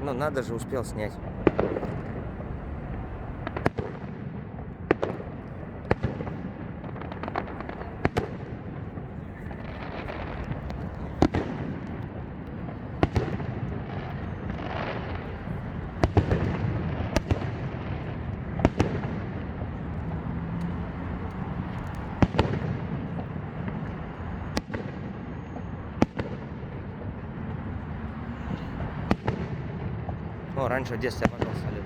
Ну, надо же, успел снять. О, раньше в детстве обожал салют.